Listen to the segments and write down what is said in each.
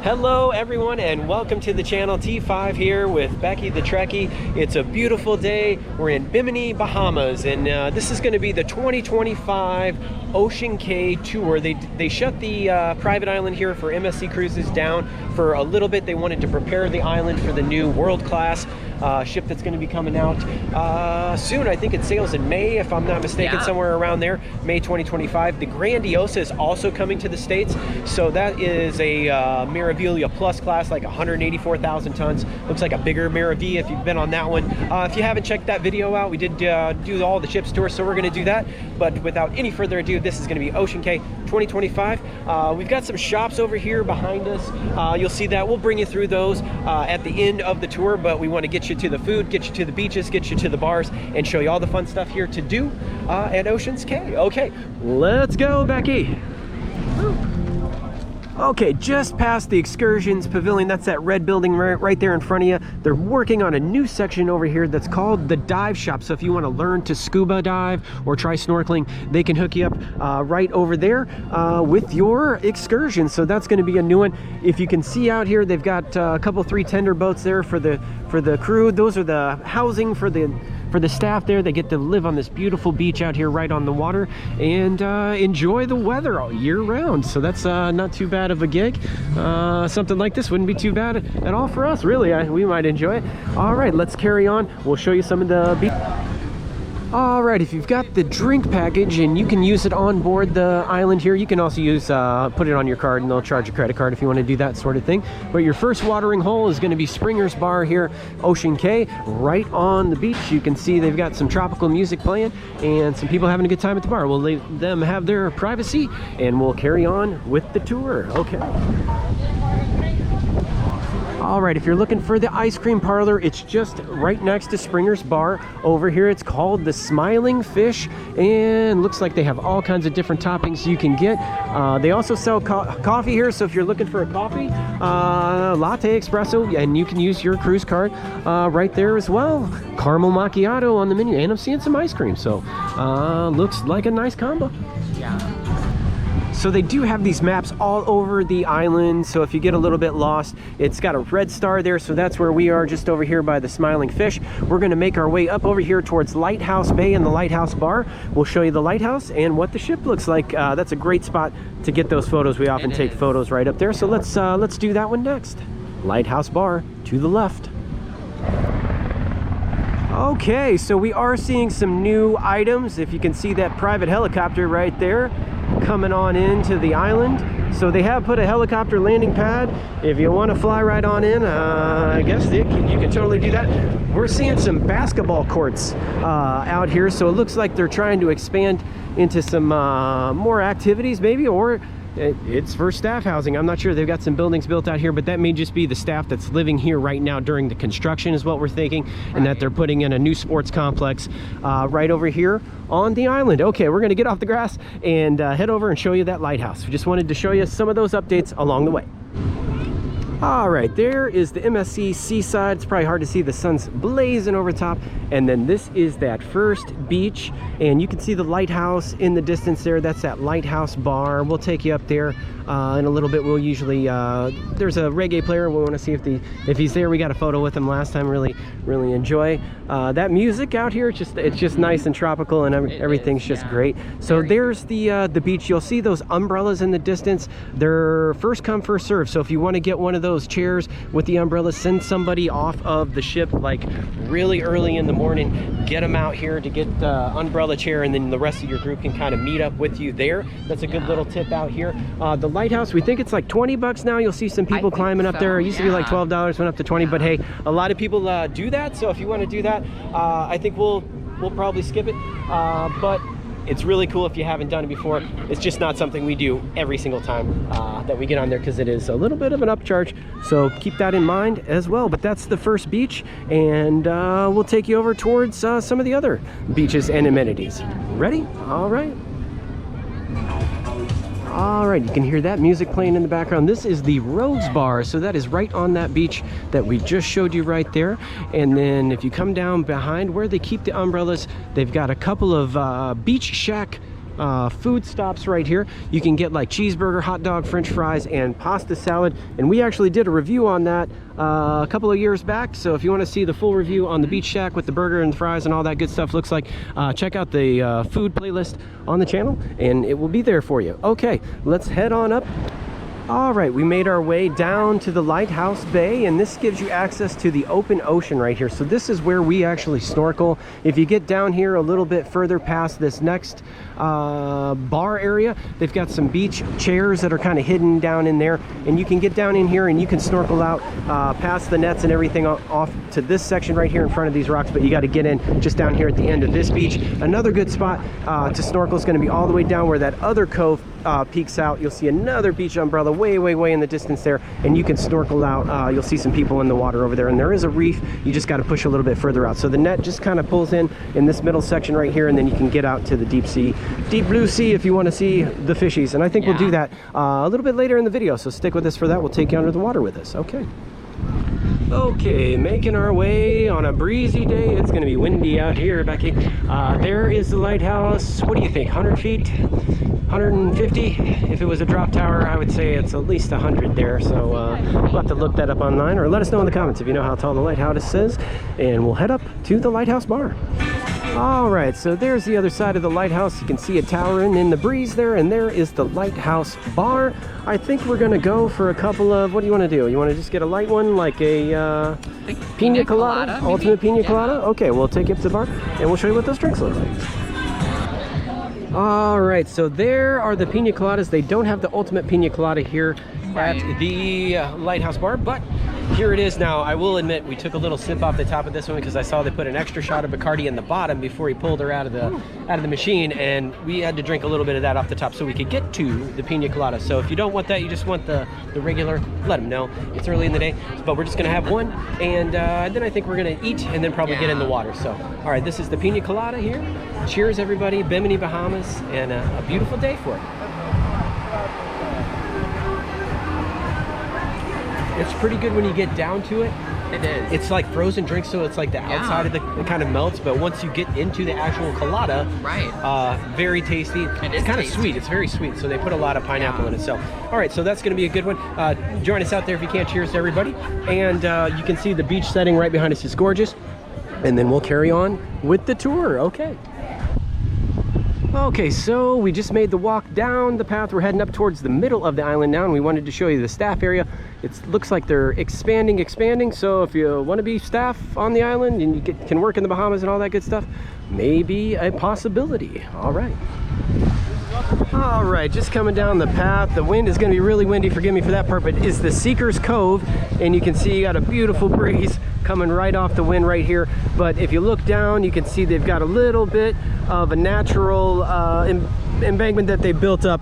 Hello everyone and welcome to the channel. T5 here with Becky the Trekkie. It's a beautiful day. We're in Bimini, Bahamas, and this is going to be the 2025 Ocean Cay tour. They shut the private island here for MSC Cruises down for a little bit. They wanted to prepare the island for the new world-class ship that's going to be coming out soon. I think it sails in May, if I'm not mistaken, somewhere around there, May 2025. The Grandiosa is also coming to the States, so that is a Meraviglia Plus class, like 184,000 tons. Looks like a bigger Meraviglia if you've been on that one. If you haven't checked that video out, we did do all the ships tours, so we're going to do that. But without any further ado, this is going to be Ocean Cay 2025. We've got some shops over here behind us. You'll see that. We'll bring you through those at the end of the tour, but we want to get you to the food, get you to the beaches, get you to the bars, and show you all the fun stuff here to do at Ocean Cay. Okay, let's go, Becky. Okay, just past the excursions pavilion, that's that red building right there in front of you. They're working on a new section over here that's called the dive shop. So if you want to learn to scuba dive or try snorkeling, they can hook you up right over there with your excursion. So that's going to be a new one. If you can see out here, they've got a couple, 3 tender boats there for the crew. Those are the housing for the staff there. They get to live on this beautiful beach out here right on the water and enjoy the weather all year round. So that's not too bad of a gig. Something like this wouldn't be too bad at all for us, really. We might enjoy it. All right, let's carry on. We'll show you some of the beach. All right, if you've got the drink package and you can use it on board the island here, you can also use put it on your card and they'll charge a credit card if you want to do that sort of thing. But your first watering hole is going to be Springer's Bar here, Ocean Cay, right on the beach. You can see they've got some tropical music playing and some people having a good time at the bar. We'll let them have their privacy and we'll carry on with the tour. Okay. All right, if you're looking for the ice cream parlor, it's just right next to Springer's Bar over here. It's called the Smiling Fish, and looks like they have all kinds of different toppings you can get. They also sell coffee here, so if you're looking for a coffee, latte, espresso, and you can use your cruise card right there as well. Caramel macchiato on the menu, and I'm seeing some ice cream, so looks like a nice combo. Yeah. So they do have these maps all over the island, so if you get a little bit lost, it's got a red star there, so that's where we are, just over here by the Smiling Fish. We're going to make our way up over here towards Lighthouse Bay and the Lighthouse Bar. We'll show you the lighthouse and what the ship looks like. That's a great spot to get those photos. We often take photos right up there, so let's do that one next. Lighthouse Bar to the left. Okay, so we are seeing some new items. If you can see that private helicopter right there coming on into the island. So they have put a helicopter landing pad. If you want to fly right on in, I guess you can totally do that. We're seeing some basketball courts out here, so it looks like they're trying to expand into some more activities maybe, or it's for staff housing. I'm not sure. They've got some buildings built out here, but that may just be the staff that's living here right now during the construction is what we're thinking, and that they're putting in a new sports complex right over here on the island. Okay, we're going to get off the grass and head over and show you that lighthouse. We just wanted to show you some of those updates along the way. All right, there is the MSC Seaside. It's probably hard to see, the sun's blazing over top. And then this is that first beach, and you can see the lighthouse in the distance there. That's that Lighthouse Bar. We'll take you up there in a little bit. We'll usually, there's a reggae player. We want to see if he's there. We got a photo with him last time. Really enjoy that music out here. It's just nice and tropical, and everything's just great. So there's the beach. You'll see those umbrellas in the distance. They're first come, first serve. So if you want to get one of those chairs with the umbrellas, send somebody off of the ship like really early in the morning, get them out here to get the umbrella chair, and then the rest of your group can kind of meet up with you there. That's a good little tip out here. The lighthouse, we think it's like 20 bucks now. You'll see some people climbing up there. It used to be like $12, went up to 20, but hey, a lot of people do that. So if you want to do that, I think we'll probably skip it, but it's really cool if you haven't done it before. It's just not something we do every single time that we get on there, because it is a little bit of an upcharge. So keep that in mind as well. But that's the first beach, and we'll take you over towards some of the other beaches and amenities. Ready? All right. All right, you can hear that music playing in the background. This is the Rhodes Bar, so that is right on that beach that we just showed you right there. And then if you come down behind where they keep the umbrellas, they've got a couple of beach shack food stops right here. You can get like cheeseburger, hot dog, french fries, and pasta salad, and we actually did a review on that a couple of years back. So if you want to see the full review on the beach shack with the burger and the fries and all that good stuff looks like, check out the food playlist on the channel and it will be there for you. Okay, let's head on up. All right, we made our way down to the Lighthouse Bay, and this gives you access to the open ocean right here. So this is where we actually snorkel. If you get down here a little bit further past this next bar area, they've got some beach chairs that are kind of hidden down in there, and you can get down in here and you can snorkel out past the nets and everything off to this section right here in front of these rocks, but you got to get in just down here at the end of this beach. Another good spot to snorkel is going to be all the way down where that other cove peeks out. You'll see another beach umbrella way in the distance there, and you can snorkel out. You'll see some people in the water over there, and there is a reef. You just got to push a little bit further out. So the net just kind of pulls in this middle section right here, and then you can get out to the deep sea, deep blue sea if you want to see the fishies. And I think we'll do that a little bit later in the video, so stick with us for that. We'll take you under the water with us. Okay, making our way on a breezy day. It's going to be windy out here, Becky. There is the lighthouse. What do you think, 100 feet? 150? If it was a drop tower, I would say it's at least 100 there. So we'll have to look that up online, or let us know in the comments if you know how tall the lighthouse is, and we'll head up to the Lighthouse Bar. All right, so there's the other side of the lighthouse. You can see it towering in the breeze there, and there is the Lighthouse Bar. I think we're gonna go for a couple of, what do you want to do? You want to just get a light one, like a pina colada? Ultimate pina colada? Okay, we'll take you up to the bar, and we'll show you what those drinks look like. All right, so there are the pina coladas. They don't have the ultimate pina colada here at the Lighthouse Bar, but here it is. Now, I will admit, we took a little sip off the top of this one because I saw they put an extra shot of Bacardi in the bottom before he pulled her out of the machine, and we had to drink a little bit of that off the top so we could get to the pina colada. So if you don't want that, you just want the regular, let them know. It's early in the day, but we're just gonna have one, and then I think we're gonna eat and then probably get in the water. So, all right, this is the pina colada here. Cheers, everybody. Bimini, Bahamas, and a beautiful day for it. It's pretty good when you get down to it. It is. It's like frozen drinks, so it's like the outside of it kind of melts, but once you get into the actual colada, very tasty. It's kind of sweet. It's very sweet, so they put a lot of pineapple in it. So, all right, so that's going to be a good one. Join us out there if you can. Cheers to everybody. And you can see the beach setting right behind us is gorgeous. And then we'll carry on with the tour. Okay, so we just made the walk down the path. We're heading up towards the middle of the island now, and we wanted to show you the staff area. It looks like they're expanding. So if you want to be staff on the island and you can work in the Bahamas and all that good stuff, maybe a possibility. All right, just coming down the path. The wind is going to be really windy, forgive me for that part, but it's the Seekers Cove, and you can see you got a beautiful breeze coming right off the wind right here. But if you look down, you can see they've got a little bit of a natural embankment that they built up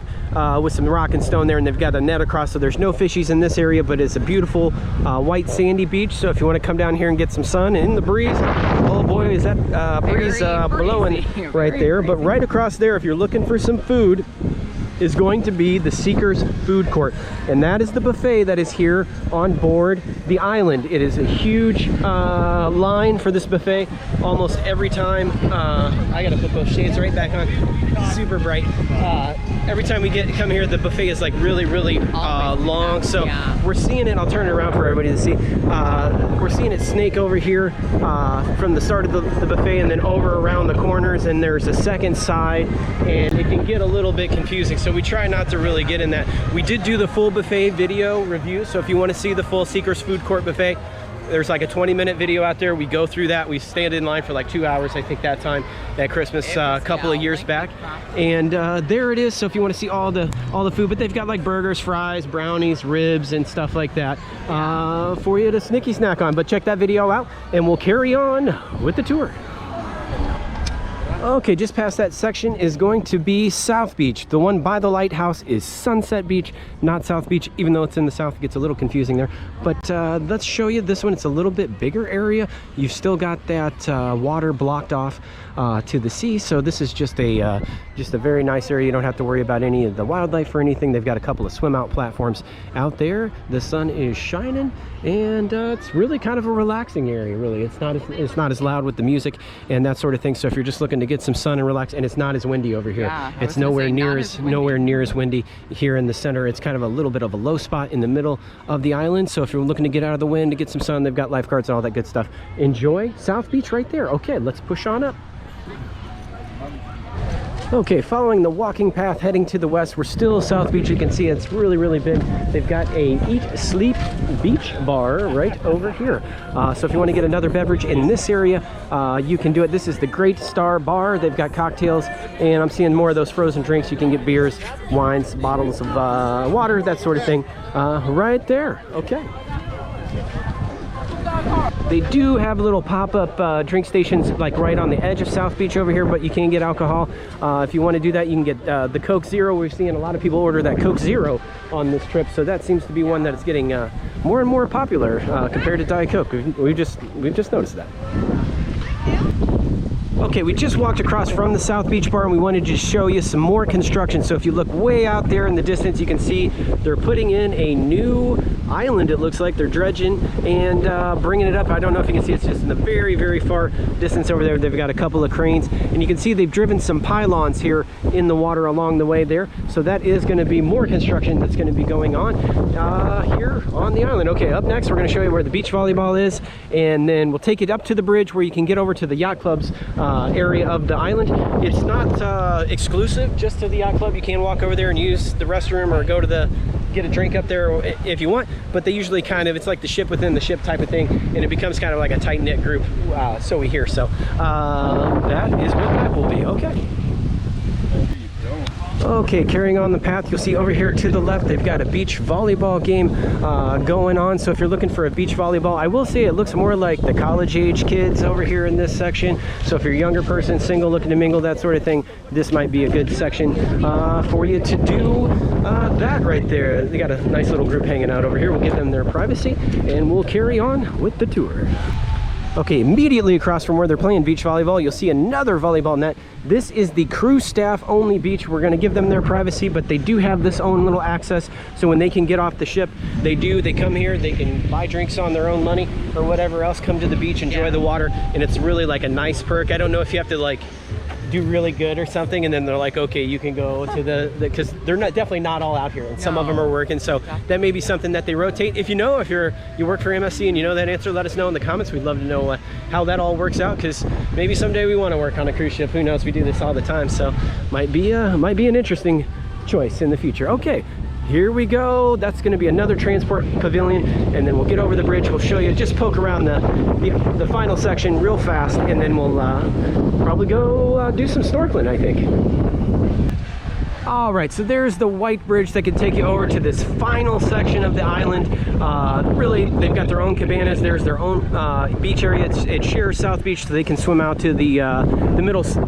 with some rock and stone there, and they've got a net across, so there's no fishies in this area, but it's a beautiful white sandy beach. So if you want to come down here and get some sun in the breeze, oh boy, is that breeze blowing right there. But right across there, if you're looking for some food, is going to be the Seekers Food Court, and that is the buffet that is here on board the island. It is a huge line for this buffet almost every time. I gotta put those shades right back on, super bright. Every time we come here, the buffet is like really long, so we're seeing it. I'll turn it around for everybody to see. We're seeing it snake over here from the start of the buffet and then over around the corners, and there's a second side, and it can get a little bit confusing, so we try not to really get in that. We did do the full buffet video review, so if you want to see the full Seekers Food Court buffet, there's like a 20-minute video out there. We go through that. We stand in line for like 2 hours, I think, that time at Christmas a couple of years back. And there it is. So if you want to see all the food, but they've got like burgers, fries, brownies, ribs, and stuff like that for you to snicky snack on. But check that video out, and we'll carry on with the tour. Okay, just past that section is going to be South Beach. The one by the lighthouse is Sunset Beach, not South Beach, even though it's in the south. It gets a little confusing there. But let's show you this one. It's a little bit bigger area. You've still got that water blocked off to the sea. So this is just a very nice area. You don't have to worry about any of the wildlife or anything. They've got a couple of swim out platforms out there. The sun is shining, and it's really kind of a relaxing area, really. It's not as loud with the music and that sort of thing. So if you're just looking to get some sun and relax, and it's not as windy over here. Yeah, it's nowhere near as windy here in the center. It's kind of a little bit of a low spot in the middle of the island, so if you're looking to get out of the wind, to get some sun, they've got lifeguards and all that good stuff. Enjoy South Beach right there. Okay, let's push on up. Okay, following the walking path heading to the west, we're still South Beach. You can see it's really big. They've got a eat, sleep beach bar right over here. So if you want to get another beverage in this area, you can do it. This is the Great Star Bar. They've got cocktails, and I'm seeing more of those frozen drinks. You can get beers, wines, bottles of water, that sort of thing, right there. Okay. They do have little pop-up drink stations like right on the edge of South Beach over here, but you can get alcohol. If you want to do that, you can get the Coke Zero. We're seeing a lot of people order that Coke Zero on this trip, so that seems to be one that is getting more and more popular compared to Diet Coke. We've just noticed that. Okay, we just walked across from the South Beach Bar and we wanted to show you some more construction. So if you look way out there in the distance, you can see they're putting in a new island. It looks like they're dredging and bringing it up. I don't know if you can see, it's just in the very far distance over there. They've got a couple of cranes, and you can see they've driven some pylons here in the water along the way there. So that is going to be more construction that's going to be going on here on the island. Okay, up next we're going to show you where the beach volleyball is, and then we'll take it up to the bridge where you can get over to the yacht club's area of the island. It's not exclusive just to the yacht club. You can walk over there and use the restroom or go to get a drink up there if you want, but they usually it's like the ship within the ship type of thing, and it becomes kind of like a tight-knit group, so we hear. So that is what that will be. Okay. Okay, carrying on the path, you'll see over here to the left, they've got a beach volleyball game going on. So if you're looking for a beach volleyball, I will say it looks more like the college-age kids over here in this section. So if you're a younger person, single, looking to mingle, that sort of thing, this might be a good section for you to do that right there. They got a nice little group hanging out over here. We'll give them their privacy, and we'll carry on with the tour. Okay, immediately across from where they're playing beach volleyball, you'll see another volleyball net. This is the crew staff only beach. We're going to give them their privacy, but they do have this own little access. So when they can get off the ship, they come here, they can buy drinks on their own money or whatever else, come to the beach, enjoy the water, and it's really like a nice perk. I don't know if you have to like do really good or something, and then they're like, okay, you can go to because they're definitely not all out here, and some of them are working, so that may be something that they rotate. If you know, if you work for MSC and you know that answer, let us know in the comments. We'd love to know how that all works out, because maybe someday we want to work on a cruise ship. Who knows? We do this all the time, so might be an interesting choice in the future. Okay, here we go. That's going to be another transport pavilion, and then we'll get over the bridge. We'll show you, just poke around the final section real fast, and then we'll probably go do some snorkeling, I think. All right, so there's the white bridge that can take you over to this final section of the island. Really, they've got their own cabanas. There's their own beach area. It shares South Beach, so they can swim out to the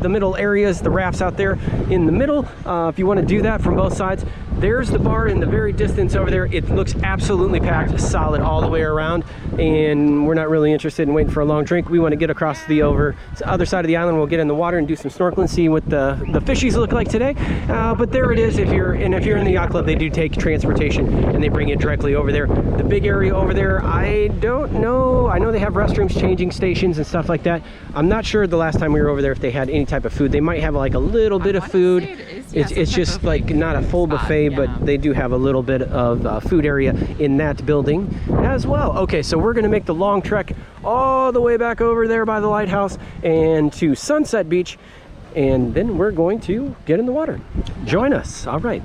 middle areas, the rafts out there in the middle. If you want to do that from both sides, there's the bar in the very distance over there. It looks absolutely packed, solid all the way around, and we're not really interested in waiting for a long drink. We want to get across the other side of the island. We'll get in the water and do some snorkeling, see what the fishies look like today. But there it is. If you're in the yacht club, they do take transportation and they bring it directly over there. The big area over there, I don't know. I know they have restrooms, changing stations and stuff like that. I'm not sure the last time we were over there if they had any type of food. They might have like a little bit of food. It's just like not a full buffet, but they do have a little bit of food area in that building as well. Okay, so we're going to make the long trek all the way back over there by the lighthouse and to Sunset Beach, and then we're going to get in the water. Join us. All right.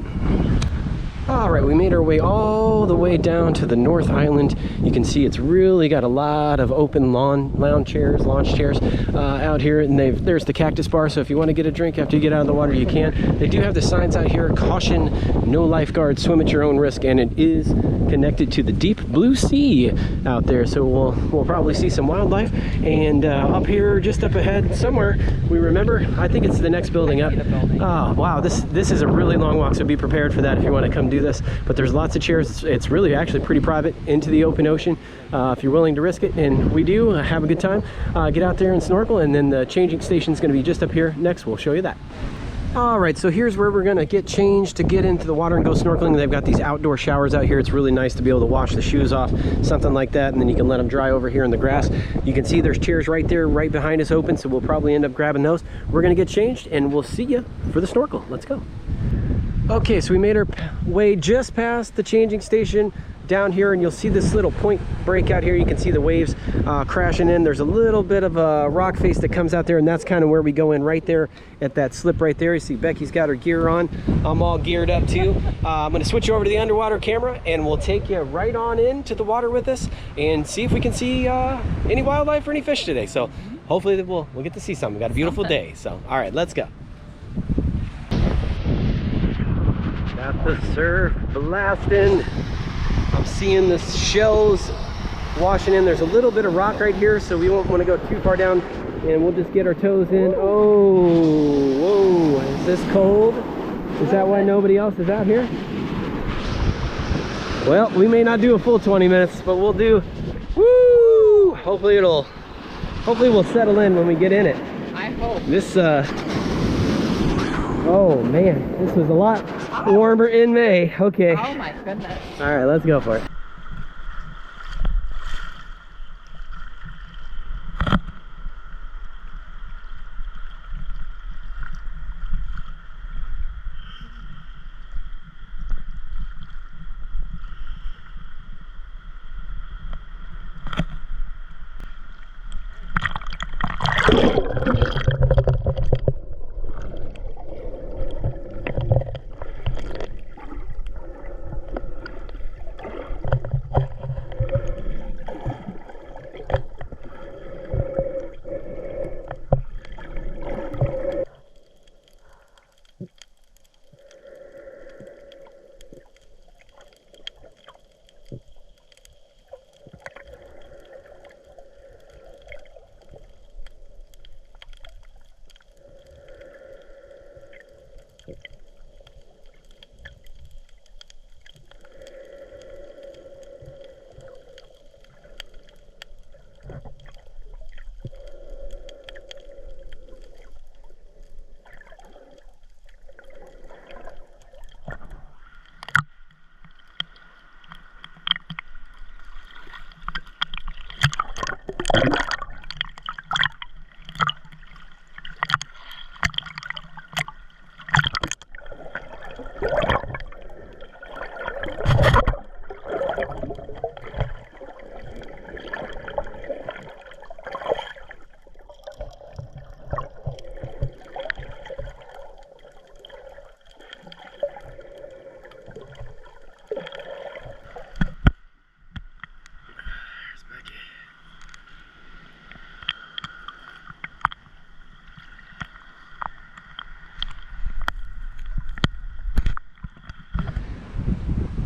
All right, we made our way all the way down to the North Island. You can see it's really got a lot of open launch chairs out here, and there's the cactus bar, so if you want to get a drink after you get out of the water, you can. They do have the signs out here, caution, no lifeguards, swim at your own risk, and it is connected to the deep blue sea out there, so we'll probably see some wildlife. And up here, just up ahead somewhere, we remember, I think it's the next building up. Oh wow, this is a really long walk, so be prepared for that if you want to come do this. But there's lots of chairs. It's really actually pretty private into the open ocean if you're willing to risk it, and we do have a good time. Get out there and snorkel, and then the changing station is going to be just up here next. We'll show you that. All right, so here's where we're gonna get changed to get into the water and go snorkeling. They've got these outdoor showers out here. It's really nice to be able to wash the shoes off, something like that, and then you can let them dry over here in the grass. You can see there's chairs right there, right behind us open, so we'll probably end up grabbing those. We're gonna get changed, and we'll see you for the snorkel. Let's go. Okay, so we made our way just past the changing station down here, and you'll see this little point break out here. You can see the waves crashing in. There's a little bit of a rock face that comes out there, and that's kind of where we go in, right there at that slip right there. You see Becky's got her gear on. I'm all geared up too. I'm going to switch over to the underwater camera, and we'll take you right on into the water with us and see if we can see any wildlife or any fish today. So hopefully we'll get to see something. We got a beautiful day. So all right, let's go. Got the surf blasting. I'm seeing the shells washing in. There's a little bit of rock right here, so we won't want to go too far down, and we'll just get our toes in. Oh, whoa, is this cold? Is that why nobody else is out here? Well, we may not do a full 20 minutes, but we'll do, woo! Hopefully we'll settle in when we get in it. I hope. This, oh man, this was a lot warmer in May. Okay. Oh my goodness. All right, let's go for it.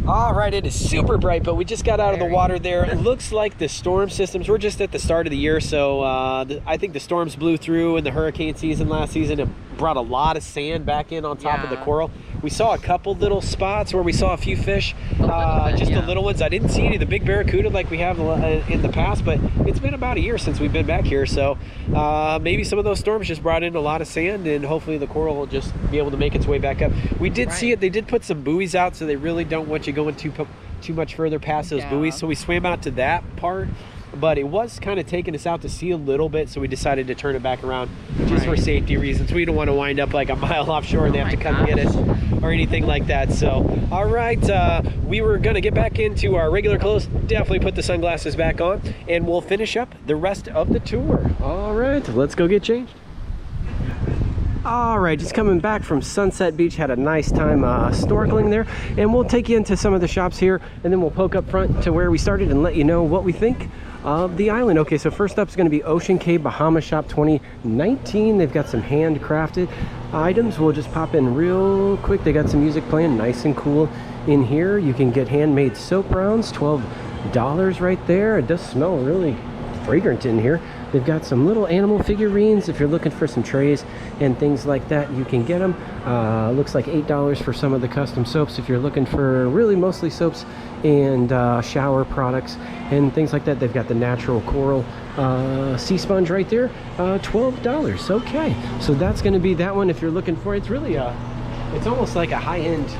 All right, it is super bright, but we just got out of the water there. It looks like the storm systems, we're just at the start of the year, so I think the storms blew through in the hurricane season last season and brought a lot of sand back in on top of the coral. We saw a couple little spots where we saw a few fish, just the little ones. I didn't see any of the big barracuda like we have in the past, but it's been about a year since we've been back here, so maybe some of those storms just brought in a lot of sand, and hopefully the coral will just be able to make its way back up. We did see it. They did put some buoys out, so they really don't want you going too much further past those buoys, so we swam out to that part, but it was kind of taking us out to sea a little bit, so we decided to turn it back around just for safety reasons. We don't want to wind up like a mile offshore and they have to come get us or anything like that. So all right, we were gonna get back into our regular clothes, definitely put the sunglasses back on, and we'll finish up the rest of the tour. All right, let's go get changed. All right, just coming back from Sunset Beach, had a nice time snorkeling there, and we'll take you into some of the shops here, and then we'll poke up front to where we started and let you know what we think of the island. Okay, so first up is going to be Ocean Cay Bahamas Shop 2019. They've got some handcrafted items. We'll just pop in real quick. They got some music playing, nice and cool in here. You can get handmade soap rounds, $12 right there. It does smell really fragrant in here. They've got some little animal figurines. If you're looking for some trays and things like that, you can get them. Looks like $8 for some of the custom soaps. If you're looking for really mostly soaps and shower products and things like that, they've got the natural coral sea sponge right there, $12. Okay, so that's going to be that one. If you're looking for, it's really it's almost like a high-end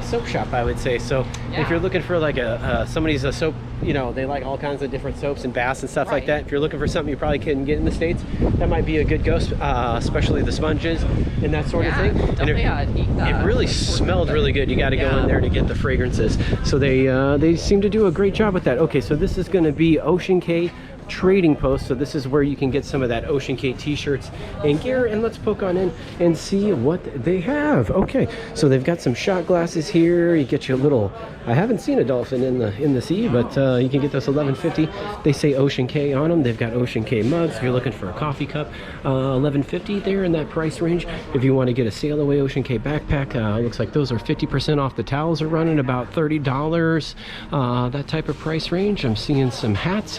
soap shop, I would say. So if you're looking for like somebody's a soap, you know, they like all kinds of different soaps and baths and stuff like that. If you're looking for something you probably couldn't get in the States, that might be a good go, especially the sponges and that sort of thing. And it really smelled really good. You got to go in there to get the fragrances. So they seem to do a great job with that. Okay, so this is going to be Ocean Cay trading post. So this is where you can get some of that Ocean Cay t-shirts and gear, and let's poke on in and see what they have. Okay, so they've got some shot glasses here. You get your little, I haven't seen a dolphin in the sea, but you can get those $11.50. They say Ocean Cay on them. They've got Ocean Cay mugs if you're looking for a coffee cup, $11.50 there in that price range. If you want to get a sail away Ocean Cay backpack, looks like those are 50% off. The towels are running about $30, that type of price range. I'm seeing some hats,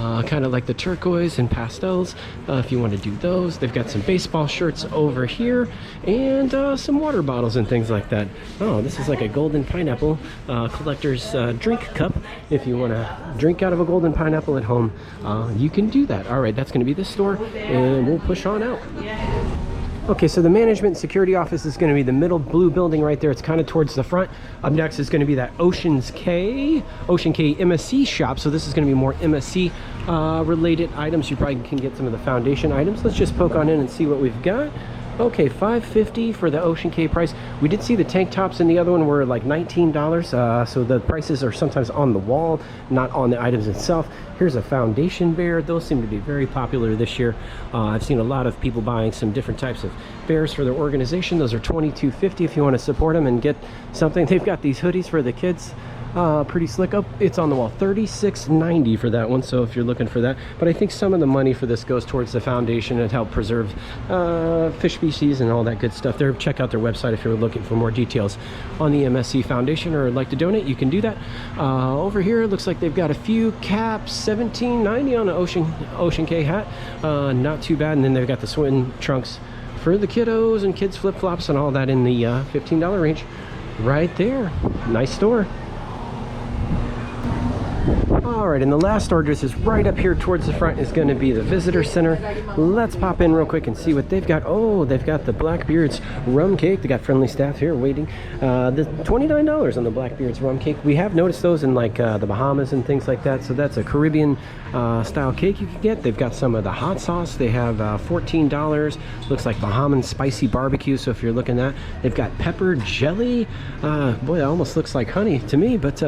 kind of like the turquoise and pastels, if you want to do those. They've got some baseball shirts over here and some water bottles and things like that. Oh, this is like a golden pineapple collector's drink cup. If you want to drink out of a golden pineapple at home, you can do that. All right, that's going to be this store, and we'll push on out. Okay, so the management security office is going to be the middle blue building right there. It's kind of towards the front. Up next is going to be that Ocean Cay MSC shop. So this is going to be more MSC related items. You probably can get some of the foundation items. Let's just poke on in and see what we've got. Okay, $5.50 for the Ocean Cay price. We did see the tank tops in the other one were like $19, so the prices are sometimes on the wall, not on the items itself. Here's a foundation bear. Those seem to be very popular this year. I've seen a lot of people buying some different types of bears for their organization. Those are $22.50 if you want to support them and get something. They've got these hoodies for the kids. Pretty slick. Up, it's on the wall. $36.90 for that one, so if you're looking for that. But I think some of the money for this goes towards the foundation and help preserve fish species and all that good stuff there. Check out their website if you're looking for more details on the MSC Foundation or like to donate. You can do that. Over here it looks like they've got a few caps, $17.90 on an Ocean Cay hat. Not too bad. And then they've got the swim trunks for the kiddos and kids flip-flops and all that in the $15 range right there. Nice store. All right, and the last store, this is right up here towards the front, is going to be the visitor center. Let's pop in real quick and see what they've got. Oh, they've got the Blackbeard's rum cake. They got friendly staff here waiting. The $29 on the Blackbeard's rum cake. We have noticed those in like the Bahamas and things like that. So that's a Caribbean style cake you can get. They've got some of the hot sauce. They have $14. Looks like Bahaman spicy barbecue. So if you're looking at, they've got pepper jelly. Boy, it almost looks like honey to me, but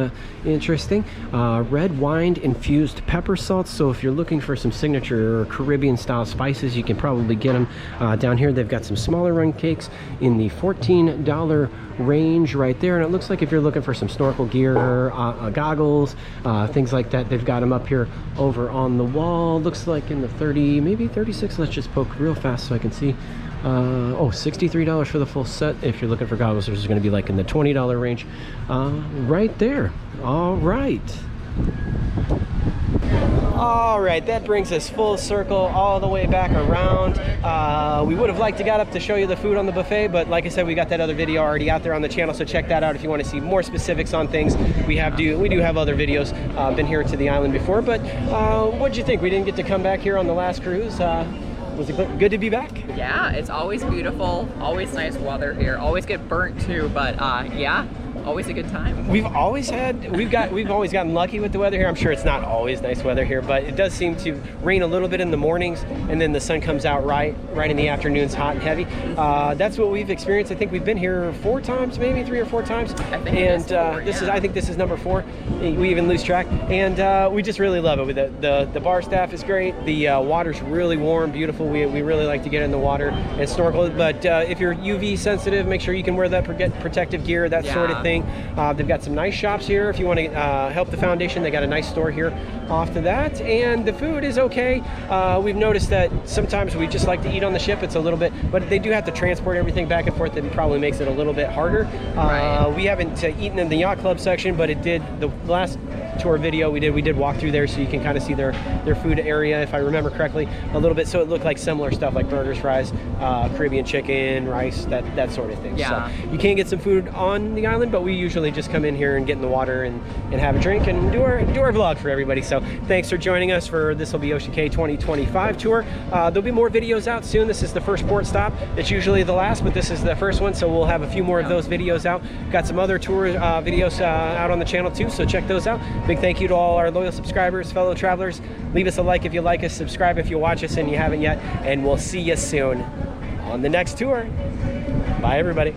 interesting. Red wine infused pepper salts. So if you're looking for some signature Caribbean style spices, you can probably get them down here. They've got some smaller run cakes in the $14 range right there, and it looks like if you're looking for some snorkel gear, goggles, things like that, they've got them up here over on the wall. Looks like in the 30, maybe 36. Let's just poke real fast so I can see. Oh, $63 for the full set. If you're looking for goggles, there's going to be like in the $20 range right there. All right, that brings us full circle all the way back around. We would have liked to got up to show you the food on the buffet, but like I said, we got that other video already out there on the channel, so check that out if you want to see more specifics on things. We do have other videos. Been here to the island before, but what'd you think? We didn't get to come back here on the last cruise. Was it good to be back? Yeah, it's always beautiful, always nice weather here. Always get burnt too, but yeah, always a good time. We've always gotten lucky with the weather here. I'm sure it's not always nice weather here, but it does seem to rain a little bit in the mornings, and then the sun comes out right in the afternoons, hot and heavy. That's what we've experienced. I think we've been here 4 times, maybe 3 or 4 times, and I think this is number 4. We even lose track, and we just really love it. The bar staff is great. The water's really warm, beautiful. We really like to get in the water and snorkel, but if you're UV sensitive, make sure you can wear that protective gear, that sort of thing. They've got some nice shops here if you want to help the foundation. They got a nice store here off to that, and the food is okay. We've noticed that sometimes we just like to eat on the ship. It's a little bit, but they do have to transport everything back and forth, and probably makes it a little bit harder. We haven't eaten in the yacht club section, but it did the last tour video we did walk through there, so you can kind of see their food area, if I remember correctly, a little bit. So it looked like similar stuff like burgers, fries, Caribbean chicken, rice, that sort of thing. Yeah. So you can get some food on the island, but we usually just come in here and get in the water and have a drink and do our vlog for everybody. So thanks for joining us for this. Will be Ocean Cay 2025 tour. There'll be more videos out soon. This is the first port stop. It's usually the last, but this is the first one, so we'll have a few more of those videos out. Got some other tour videos out on the channel too, so check those out. Big thank you to all our loyal subscribers, fellow travelers. Leave us a like if you like us, subscribe if you watch us and you haven't yet, and we'll see you soon on the next tour. Bye everybody.